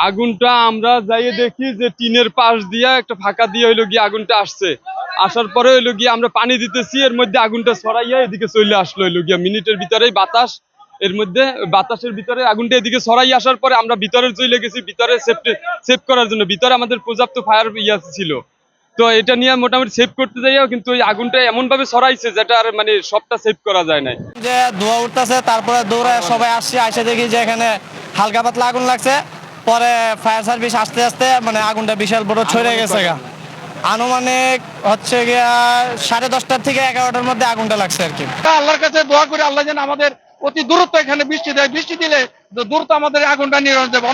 আগুনটা আমরা যাইয়ে দেখি যে টিনের পাশ দিয়া একটা ফাঁকা দিয়ে হইলো গিয়ে আগুনটা আসছে। আসার পরে হইলো গিয়ে আমরা পানি দিতেছি, এর মধ্যে আগুনটা ছড়াইয়া এদিকে চলে আসলো হইলো গিয়া মিনিটের ভিতরেই বাতাস, এর মধ্যে বাতাসের ভিতরে আগুনটা এদিকে ছড়াই আসার পরে আমরা ভিতরে চলে গেছি, ভিতরে সেভ করার জন্য। ভিতরে আমাদের পর্যাপ্ত ফায়ার ছিল, তো এটা নিয়ে মোটামুটি সেভ করতে যাইও, কিন্তু ওই আগুনটা এমন ভাবে ছড়াইছে যেটা আর মানে সবটা সেভ করা যায় নাই। যে ধোঁয়া উঠতেছে, তারপরে দৌড়ে সবাই আসছে, আসে দেখি যে এখানে হালকা পাতলা আগুন লাগছে। পরে ফায়ার সার্ভিস আসতে আসতে মানে আগুনটা বিশাল বড় ছড়িয়ে গেছে গা। আনুমানিক হচ্ছে গিয়া 10:30 থেকে 11টার মধ্যে আগুনটা লাগছে আর কি। আল্লাহর কাছে দোয়া করি আল্লাহ যেন আমাদের অতি দ্রুত এখানে বৃষ্টি দেয়, বৃষ্টি দিলে দ্রুত আমাদের আগুনটা নিরসন যাবে।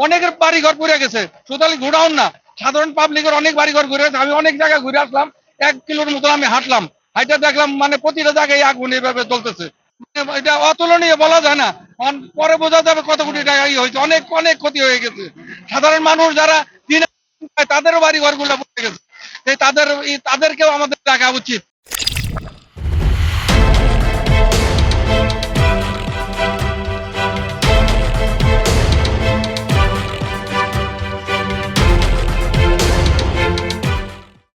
অনেকের বাড়িঘর পুড়ে গেছে, শুধু ঘুরাউন না, সাধারণ পাবলিকের অনেক বাড়িঘর ঘুরে গেছে। আমি অনেক জায়গায় ঘুরে আসলাম, 1 কিলোর মতো আমি হাঁটলাম, হাইটা দেখলাম মানে প্রতিটা জায়গায় আগুন এইভাবে চলতেছে। এটা অতুলনীয় বলা যায় না, পরে বোঝা যাবে কত কোটি টাকা হয়েছে, অনেক অনেক ক্ষতি হয়ে গেছে। সাধারণ মানুষ যারা দিনে তাদেরও বাড়ি ঘর গুলো পড়ে গেছে, তাদেরকেও আমাদের দেখা উচিত।